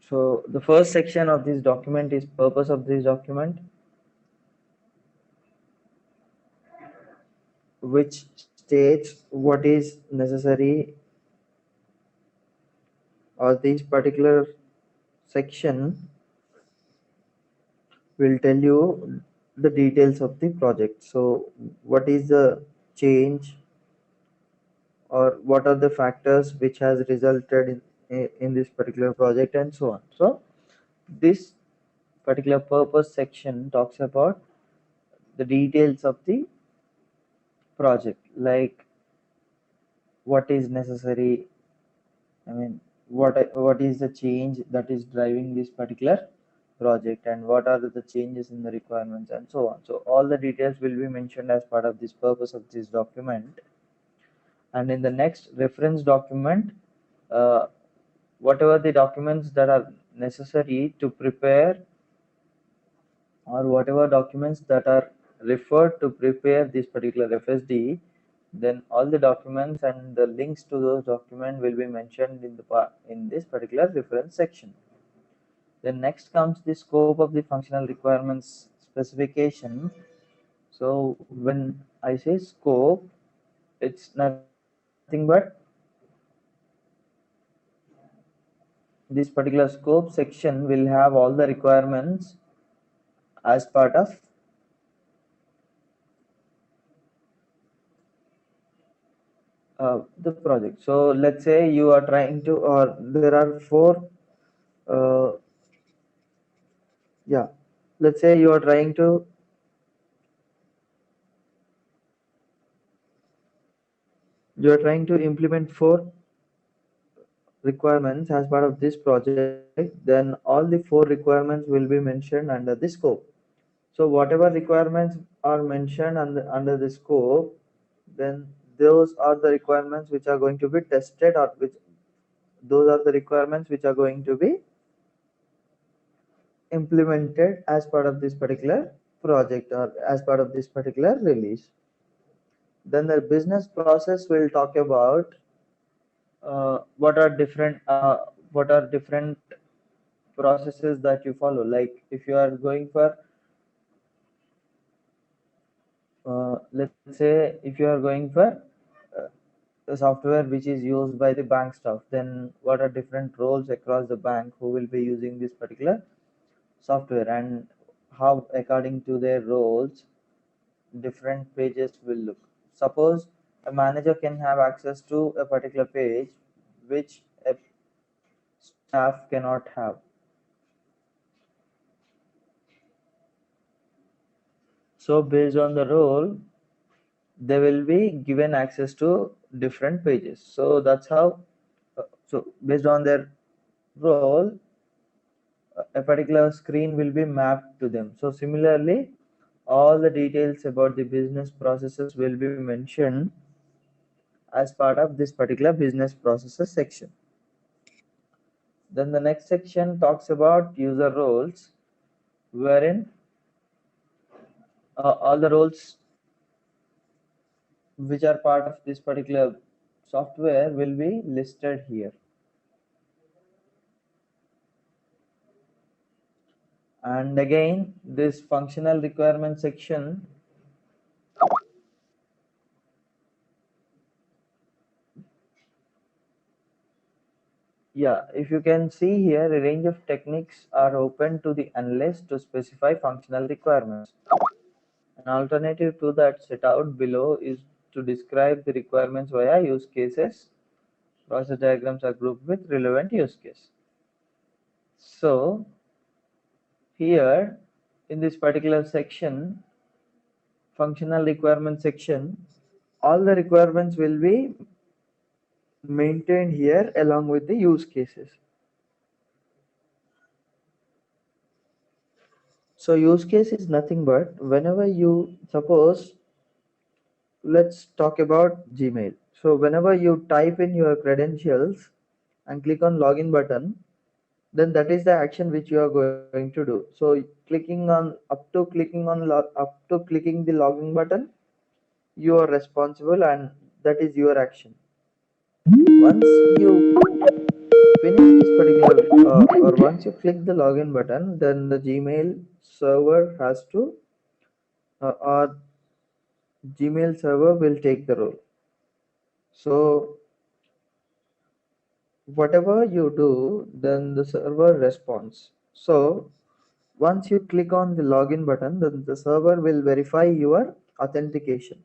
So the first section of this document is purpose of this document, which states what is necessary, or this particular section will tell you the details of the project. So what is the change, or what are the factors which has resulted in this particular project, and so on. So this particular purpose section talks about the details of the project, like what is necessary, I mean, what is the change that is driving this particular project, and what are the changes in the requirements, and so on. So all the details will be mentioned as part of this purpose of this document. And in the next reference document, uh, whatever the documents that are necessary to prepare, or whatever documents that are referred to prepare this particular FSD, then all the documents and the links to those documents will be mentioned in this particular reference section. Then next comes the scope of the functional requirements specification. So when I say scope, it's nothing but this particular scope section will have all the requirements as part of the project. So let's say you are trying to, or there are four, uh, yeah, let's say you are trying to implement four requirements as part of this project, then all the four requirements will be mentioned under the scope. So whatever requirements are mentioned under the scope, then those are the requirements which are going to be tested, or which those are the requirements which are going to be implemented as part of this particular project, or as part of this particular release. Then the business process will talk about what are different processes that you follow. Like if you are going for let's say if you are going for a software which is used by the bank staff, then what are different roles across the bank who will be using this particular software, and how according to their roles different pages will look. Suppose a manager can have access to a particular page which a staff cannot have. So based on the role, they will be given access to different pages. So that's how, so based on their role, a particular screen will be mapped to them. So similarly, all the details about the business processes will be mentioned as part of this particular business processes section. Then the next section talks about user roles, wherein all the roles which are part of this particular software will be listed here. And again, this functional requirement section, yeah, if you can see here, a range of techniques are open to the analyst to specify functional requirements. An alternative to that set out below is to describe the requirements via use cases. Process diagrams are grouped with relevant use case. So here in this particular section, functional requirement section, all the requirements will be maintained here along with the use cases. So use case is nothing but whenever you, suppose, let's talk about Gmail. So whenever you type in your credentials and click on login button, then that is the action which you are going to do. So clicking on, up to clicking the login button, you are responsible, and that is your action. Once you finish this particular or once you click the login button, then the Gmail server has to or Gmail server will take the role. So whatever you do, then the server responds. So once you click on the login button, then the server will verify your authentication.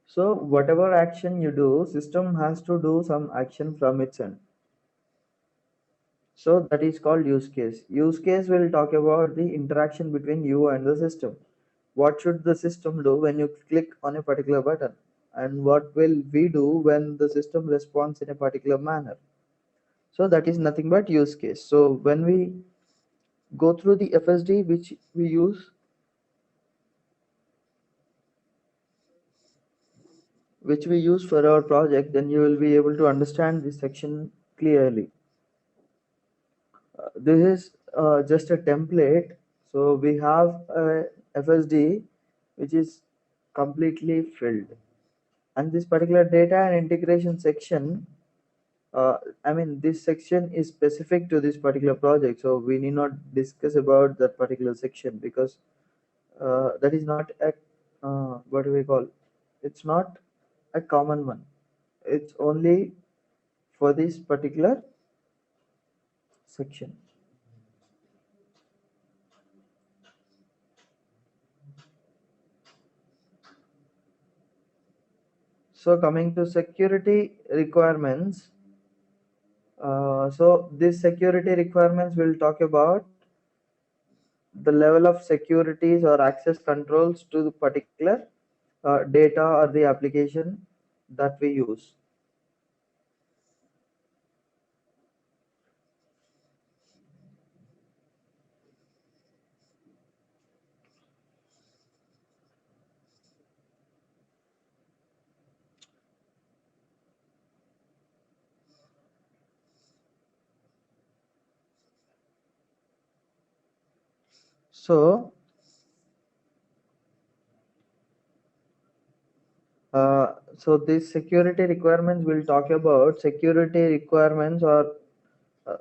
So whatever action you do, system has to do some action from its end. So that is called use case. Use case will talk about the interaction between you and the system. What should the system do when you click on a particular button? And what will we do when the system responds in a particular manner? So that is nothing but use case. So when we go through the FSD which we use for our project, then you will be able to understand this section clearly. This is just a template. So we have a FSD which is completely filled, and this particular data and integration section, I mean this section is specific to this particular project, so we need not discuss about that particular section because that is not a what do we call, it's not a common one. It's only for this particular section. So coming to security requirements, so this security requirements will talk about the level of securities or access controls to the particular data or the application that we use. So so these security requirements will talk about security requirements or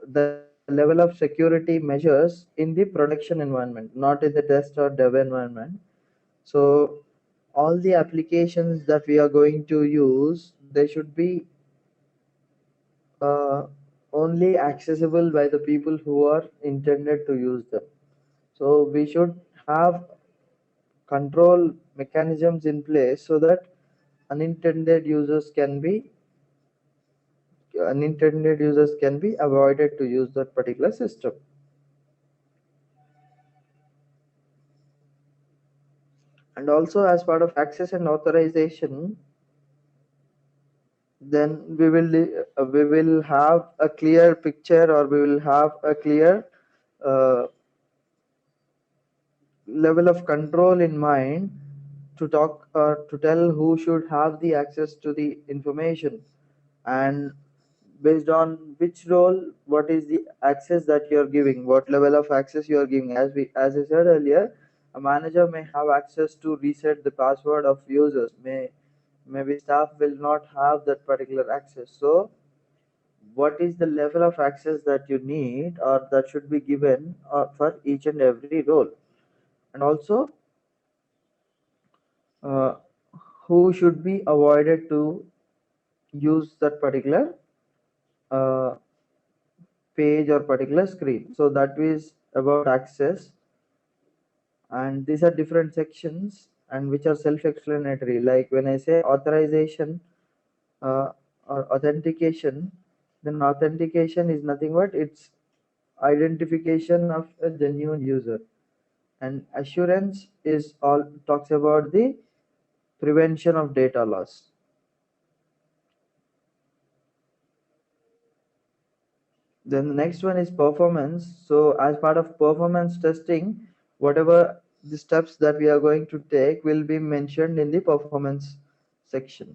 the level of security measures in the production environment, not in the test or dev environment. So all the applications that we are going to use, they should be uh, only accessible by the people who are intended to use them. So we should have control mechanisms in place so that unintended users can be unintended users can be avoided to use that particular system. And also as part of access and authorization, then we will have a clear picture, or we will have a clear uh, level of control in mind to talk or to tell who should have the access to the information, and based on which role, what is the access that you are giving, what level of access you are giving. As I said earlier, a manager may have access to reset the password of users, maybe staff will not have that particular access. So what is the level of access that you need or that should be given for each and every role, and also uh, who should be avoided to use that particular uh, page or particular screen. So that is about access, and these are different sections and which are self-explanatory. Like when I say authorization uh, or authentication, then authentication is nothing but it's identification of a genuine user, and assurance is all talks about the prevention of data loss. Then the next one is performance. So as part of performance testing, whatever the steps that we are going to take will be mentioned in the performance section.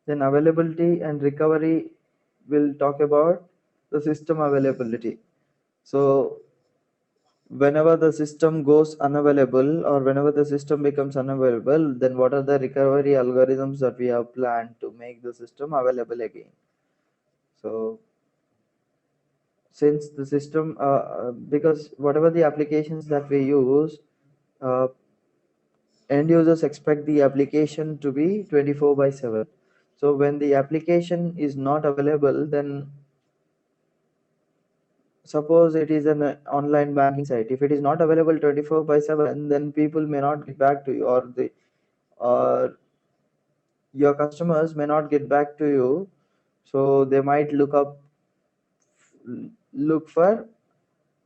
Then availability and recovery will talk about the system availability. So whenever the system goes unavailable or whenever the system becomes unavailable, then what are the recovery algorithms that we have planned to make the system available again? So since the system because whatever the applications that we use, uh, end users expect the application to be 24 by 7. So when the application is not available, then suppose it is an online banking site, if it is not available 24 by 7, then people may not get back to you, or your customers may not get back to you. So they might look for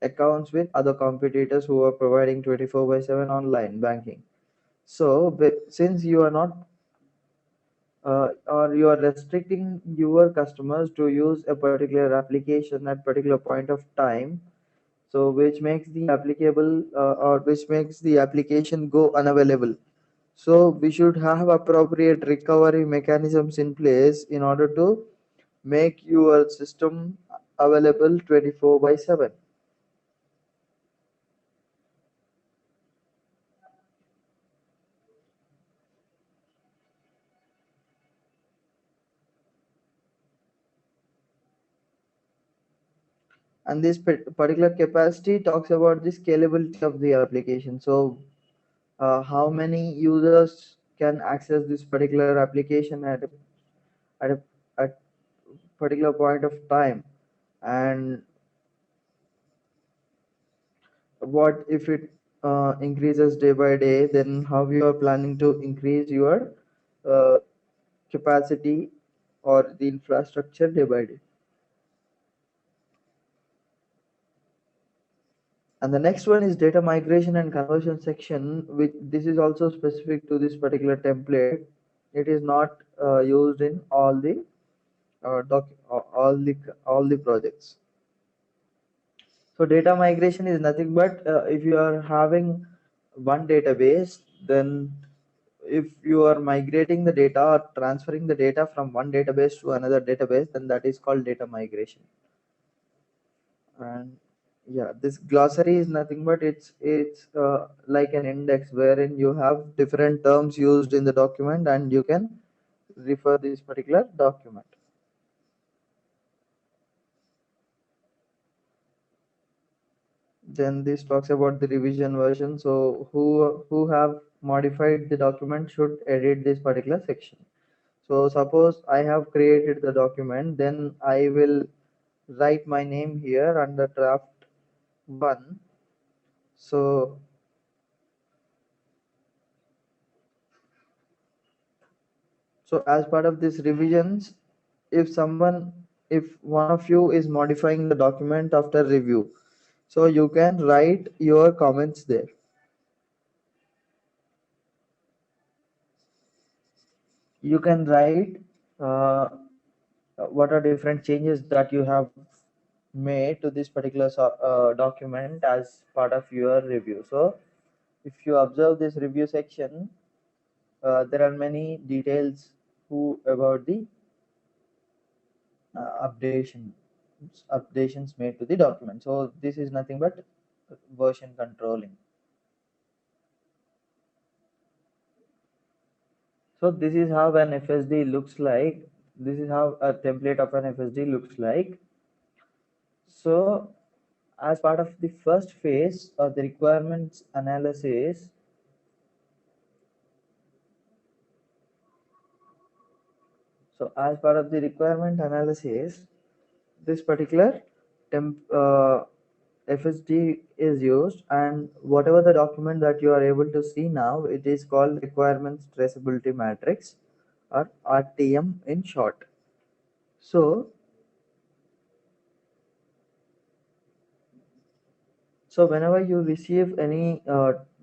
accounts with other competitors who are providing 24 by 7 online banking. So since you are not or you are restricting your customers to use a particular application at particular point of time, so which makes the applicable or which makes the application go unavailable. So we should have appropriate recovery mechanisms in place in order to make your system available 24 by 7. And this particular capacity talks about the scalability of the application. So how many users can access this particular application at a at particular point of time, and what if it increases day by day, then how you are planning to increase your uh, capacity or the infrastructure day by day. And the next one is data migration and conversion section, which this is also specific to this particular template. It is not used in all the all the projects. So data migration is nothing but if you are having one database, then if you are migrating the data or transferring the data from one database to another database, then that is called data migration. And yeah, this glossary is nothing but it's like an index wherein you have different terms used in the document and you can refer this particular document. Then this talks about the revision version. So who have modified the document should edit this particular section. So suppose I have created the document, then I will write my name here under draft 1. So as part of these revisions, if one of you is modifying the document after review, so you can write your comments there. You can write uh, what are different changes that you have made to this particular document as part of your review. So if you observe this review section, there are many details about the updations made to the document. So this is nothing but version controlling. So this is how an FSD looks like. This is how a template of an FSD looks like. So as part of the first phase of the requirements analysis, as part of the requirement analysis, this particular FSD is used, and whatever the document that you are able to see now, it is called requirements traceability matrix, or RTM in short. So whenever you receive any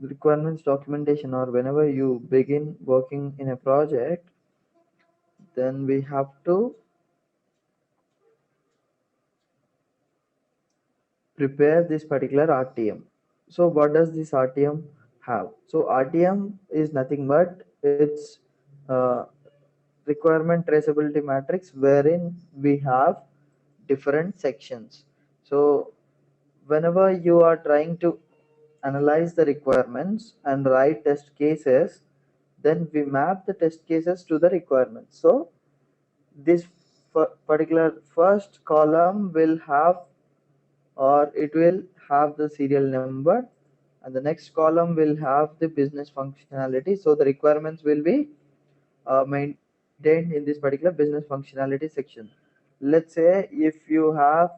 requirements documentation, or whenever you begin working in a project, then we have to prepare this particular RTM. So what does this RTM have? So RTM is nothing but it's uh, requirement traceability matrix, wherein we have different sections. So whenever you are trying to analyze the requirements and write test cases, then we map the test cases to the requirements. So this particular first column will have, or it will have the serial number, and the next column will have the business functionality. So the requirements will be maintained in this particular business functionality section. Let's say if you have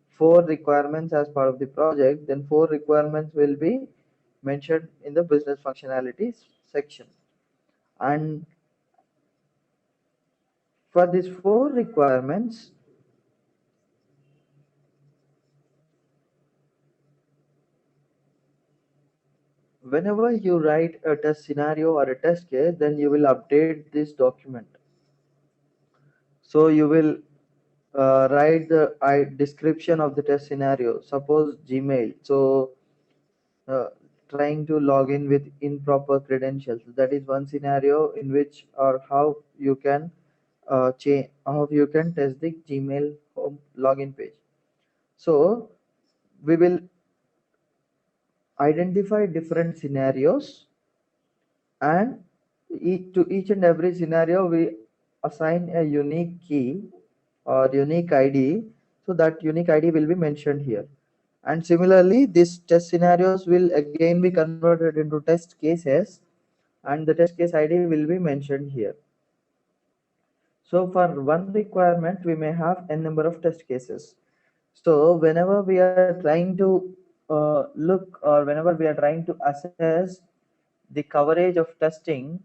four requirements as part of the project, then four requirements will be mentioned in the business functionalities section. And for these four requirements, whenever you write a test scenario or a test case, then you will update this document. So you will write the description of the test scenario. Suppose Gmail. So uh, trying to log in with improper credentials. That is one scenario in which, or how you can change, how you can test the Gmail home login page. So we will identify different scenarios, and to each and every scenario we assign a unique key or unique ID. So that unique ID will be mentioned here. And similarly, these test scenarios will again be converted into test cases, and the test case ID will be mentioned here. So for one requirement, we may have n number of test cases. So whenever we are trying to look, or whenever we are trying to assess the coverage of testing,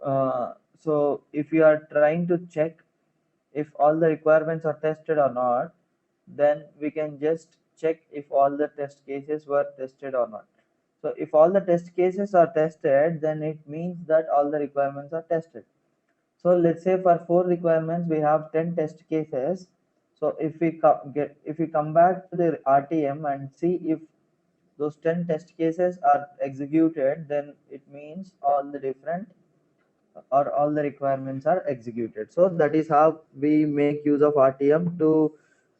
so if you are trying to check if all the requirements are tested or not, then we can just check if all the test cases were tested or not. So if all the test cases are tested, then it means that all the requirements are tested. So let's say for four requirements we have 10 test cases. So if we come back to the RTM and see if those 10 test cases are executed, then it means all the different, or all the requirements are executed. So that is how we make use of RTM to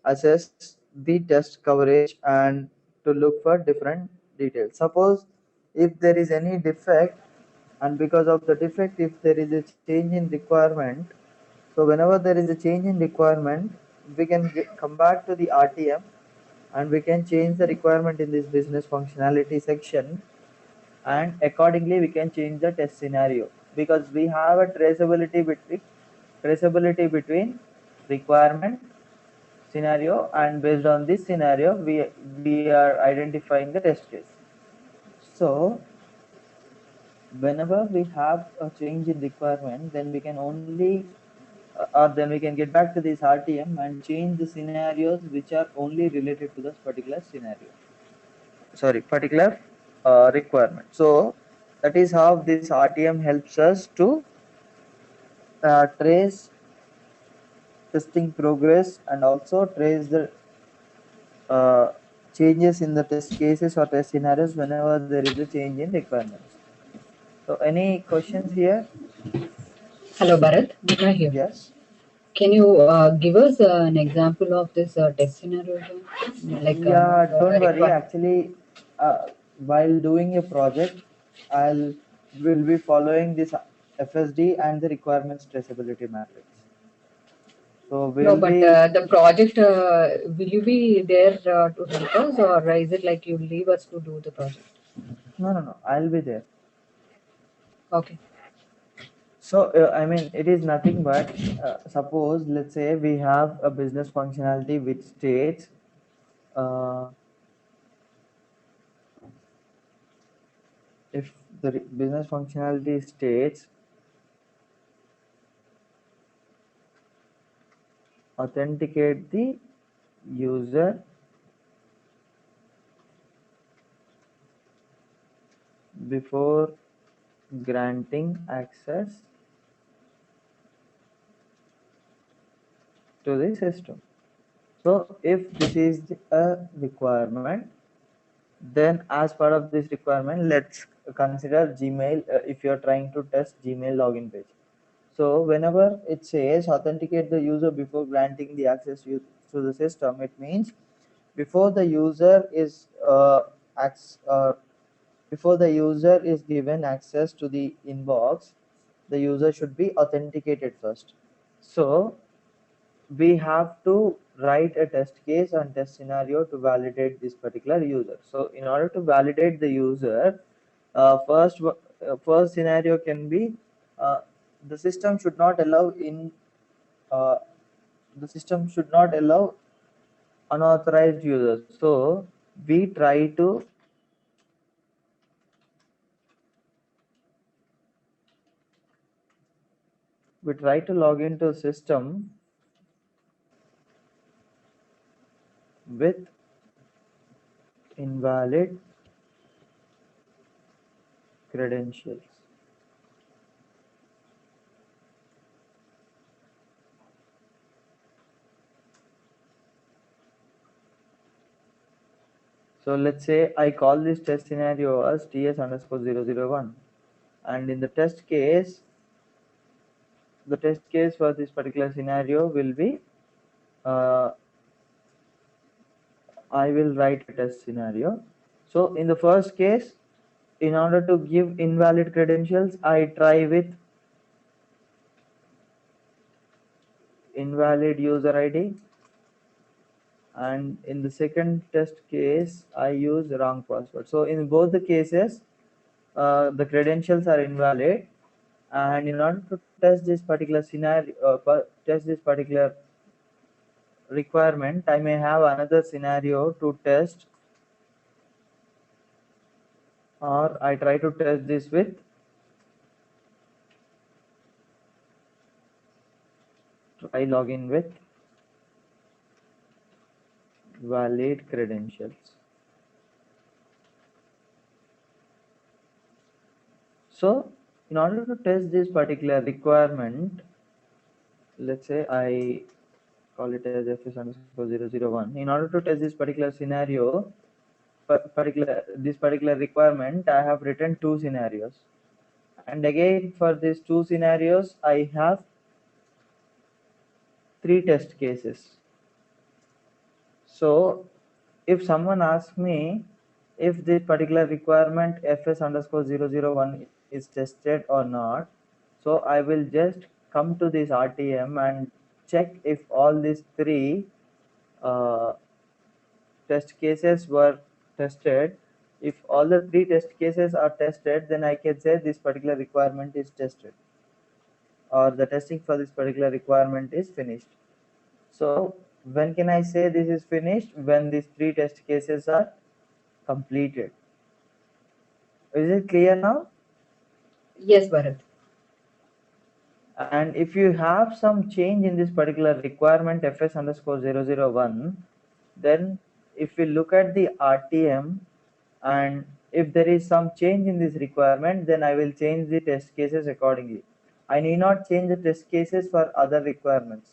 assess the test coverage and to look for different details. Suppose if there is any defect, and because of the defect, if there is a change in requirement, so whenever there is a change in requirement, we can come back to the RTM, and we can change the requirement in this business functionality section, and accordingly we can change the test scenario, because we have a traceability between requirement, scenario, and based on this scenario we are identifying the test case. So whenever we have a change in requirement, then we can only or then we can get back to this RTM and change the scenarios which are only related to this particular scenario, sorry, particular requirement. So that is how this RTM helps us to trace testing progress, and also trace the uh, changes in the test cases or test scenarios whenever there is a change in requirements. So any questions here? Hello, Bharat. Neha here. Yes. Can you give us an example of this test scenario again? Like Yeah, don't worry. require. Actually, while doing a project, I'll will be following this FSD and the requirements traceability matrix. So No, we'll but be the project, will you be there to help us, or is it like you leave us to do the project? no, I'll be there. Okay. So I mean, it is nothing but suppose, let's say we have a business functionality which states uh, if the business functionality states authenticate the user before granting access to the system. So if this is a requirement, then as part of this requirement, let's consider Gmail. If you're trying to test Gmail login page, so whenever it says authenticate the user before granting the access to the system, it means before the user is before the user is given access to the inbox, the user should be authenticated first. So we have to write a test case and test scenario to validate this particular user. So in order to validate the user, first scenario can be, uh, the system should not allow in uh, the system should not allow unauthorized users. So we try to log into a system with invalid credentials. So let's say I call this test scenario as ts underscore 001, and in the test case for this particular scenario will be, uh, I will write a test scenario. So in the first case, in order to give invalid credentials, I try with invalid user ID, and in the second test case I use wrong password. So in both the cases, the credentials are invalid, and in order to test this particular scenario, test this particular requirement, I may have another scenario to test, or I try to test this with try login with valid credentials. So in order to test this particular requirement, let's say I call it as fs underscore 001. In order to test this particular scenario, this particular requirement, I have written two scenarios, and again for these two scenarios I have three test cases. So if someone asks me if this particular requirement fs underscore 001 is tested or not, so I will just come to this RTM and check if all these three uh, test cases were tested. If all the three test cases are tested, then I can say this particular requirement is tested, or the testing for this particular requirement is finished. So when can I say this is finished? When these three test cases are completed. Is it clear now? Yes, Bharat. And if you have some change in this particular requirement fs underscore 001, then if we look at the RTM, and if there is some change in this requirement, then I will change the test cases accordingly. I need not change the test cases for other requirements,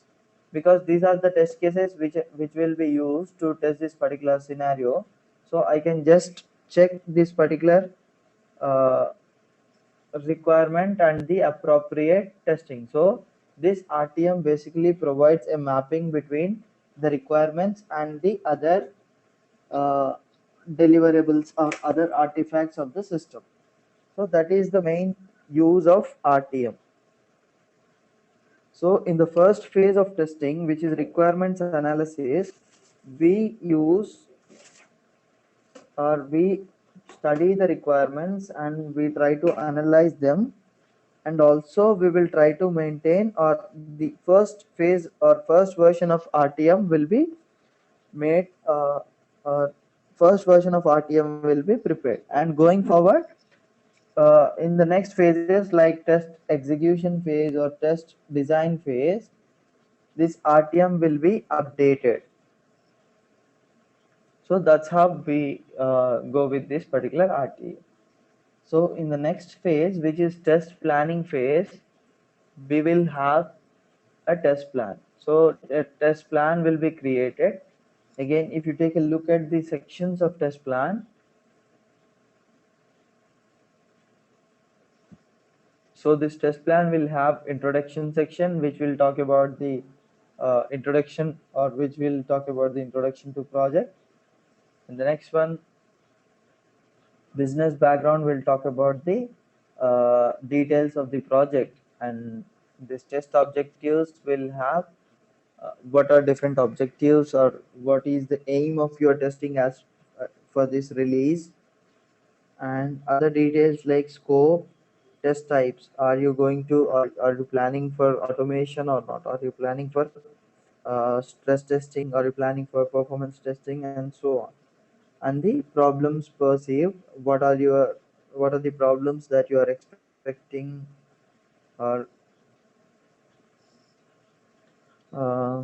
because these are the test cases which will be used to test this particular scenario. So I can just check this particular uh, requirement and the appropriate testing. So this RTM basically provides a mapping between the requirements and the other uh, deliverables or other artifacts of the system. So that is the main use of RTM. So in the first phase of testing, which is requirements analysis, we use we study the requirements and we try to analyze them, and also we will try to maintain, or the first phase or first version of RTM will be made, first version of RTM will be prepared, and going forward, in the next phases like test execution phase or test design phase, this RTM will be updated. So that's how we go with this particular RTM. So in the next phase, which is test planning phase, we will have a test plan. So a test plan will be created. Again, if you take a look at the sections of test plan, so this test plan will have introduction section, which will talk about the introduction, or which will talk about the introduction to project. And the next one Business background will talk about the details of the project, and this test objectives will have what are different objectives or what is the aim of your testing as for this release, and other details like scope, test types. Are you going to, or are you planning for automation or not? Are you planning for stress testing? Are you planning for performance testing, and so on? And the problems perceived. What are the problems that you are expecting, or uh,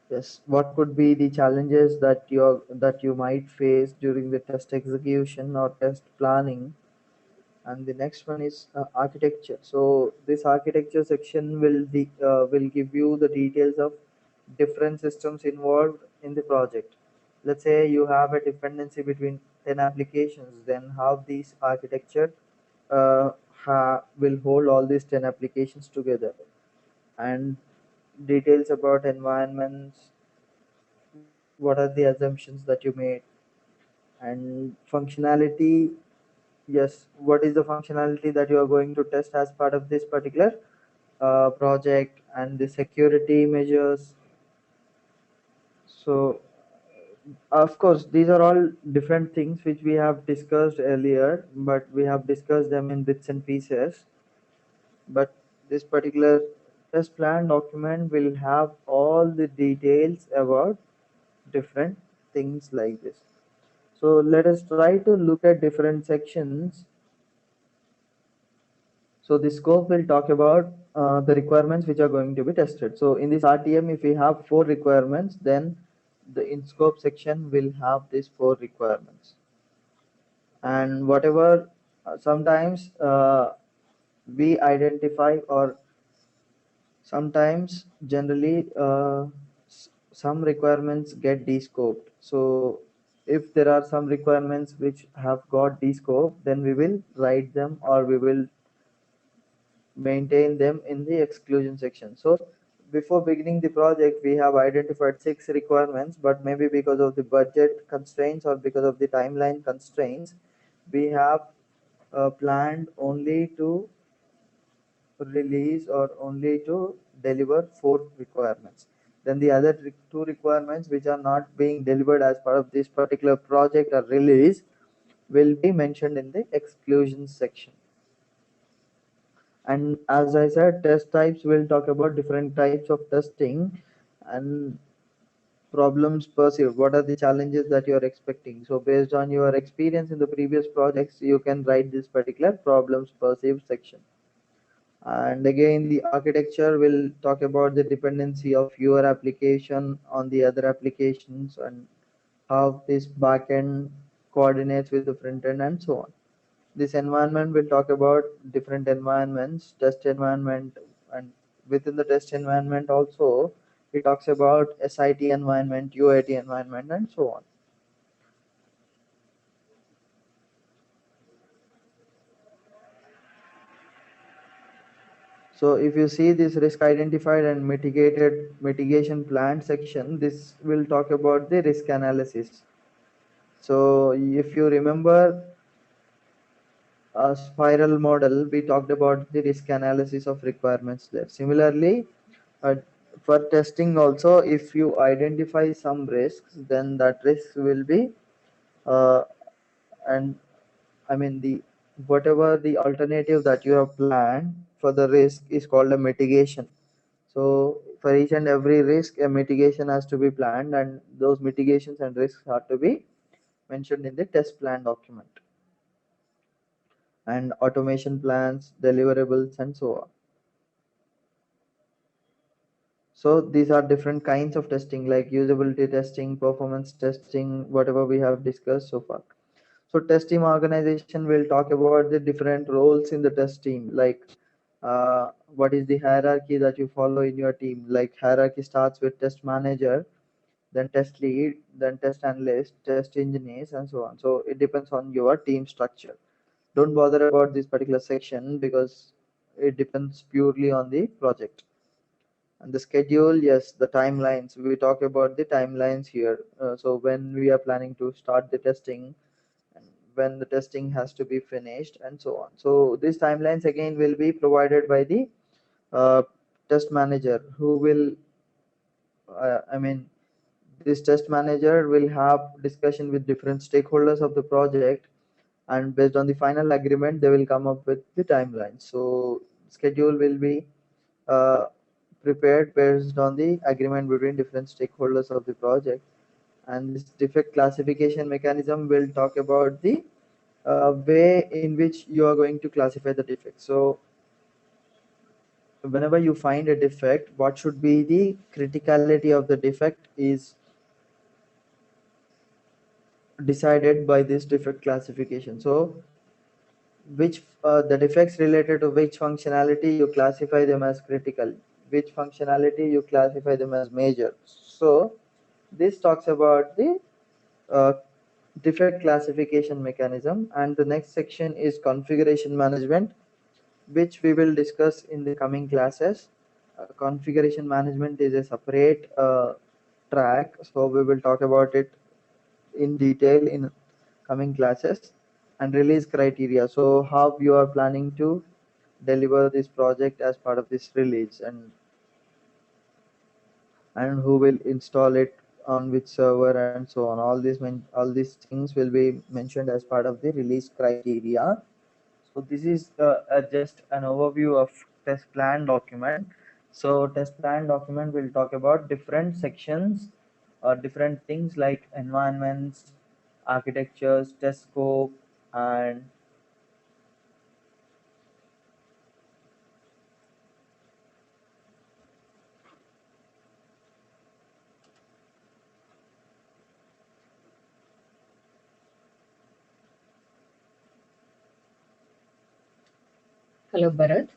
yes, what could be the challenges that you might face during the test execution or test planning? And the next one is architecture. So this architecture section will give you the details of different systems involved in the project. Let's say you have a dependency between 10 applications, then how this architecture uh, will hold all these 10 applications together, and details about environments, what are the assumptions that you made, and functionality. Yes, what is the functionality that you are going to test as part of this particular project, and the security measures. So, of course, these are all different things which we have discussed earlier, but we have discussed them in bits and pieces. But this particular test plan document will have all the details about different things like this. So let us try to look at different sections. So the scope will talk about the requirements which are going to be tested. So in this RTM, if we have four requirements, then the in scope section will have these four requirements. And whatever sometimes we identify, or sometimes generally some requirements get descoped. So if there are some requirements which have got descoped, then we will write them, or we will maintain them in the exclusion section. So before beginning the project, we have identified six requirements, but maybe because of the budget constraints or because of the timeline constraints, we have planned only to release or only to deliver four requirements. Then the other two requirements which are not being delivered as part of this particular project or release will be mentioned in the exclusion section. And as I said, test types will talk about different types of testing, and problems perceived. What are the challenges that you are expecting? So based on your experience in the previous projects, you can write this particular problems perceived section. And again, the architecture will talk about the dependency of your application on the other applications, and how this backend coordinates with the front end, and so on. This environment will talk about different environments, test environment, and within the test environment also, it talks about SIT environment, UIT environment, and so on. So if you see this risk identified and mitigated mitigation plan section, this will talk about the risk analysis. So if you remember a spiral model, we talked about the risk analysis of requirements there. Similarly, uh, for testing also, if you identify some risks, then that risk will be uh, and I mean the whatever the alternative that you have planned for the risk is called a mitigation. So for each and every risk, a mitigation has to be planned, and those mitigations and risks have to be mentioned in the test plan document, and automation plans, deliverables, and so on. So these are different kinds of testing, like usability testing, performance testing, whatever we have discussed so far. So test team organization will talk about the different roles in the test team, like what is the hierarchy that you follow in your team. Like hierarchy starts with test manager, then test lead, then test analyst, test engineers, and so on. So it depends on your team structure. Don't bother about this particular section because it depends purely on the project. And the schedule, yes, the timelines. We talk about the timelines here. So when we are planning to start the testing, and when the testing has to be finished and so on. So these timelines again will be provided by the uh, test manager who will I mean, this test manager will have discussion with different stakeholders of the project, and based on the final agreement they will come up with the timeline. So schedule will be uh, prepared based on the agreement between different stakeholders of the project. And this defect classification mechanism will talk about the way in which you are going to classify the defect. So whenever you find a defect, what should be the criticality of the defect is decided by this defect classification. So which the defects related to which functionality you classify them as critical, which functionality you classify them as major. So this talks about the uh, defect classification mechanism. And the next section is configuration management, which we will discuss in the coming classes. Configuration management is a separate track, so we will talk about it in detail in coming classes. And release criteria, so how you are planning to deliver this project as part of this release, and who will install it on which server and so on. All these things will be mentioned as part of the release criteria. So this is just an overview of test plan document. So test plan document will talk about different sections or different things like environments, architectures, test scope, and Hello, Bharat.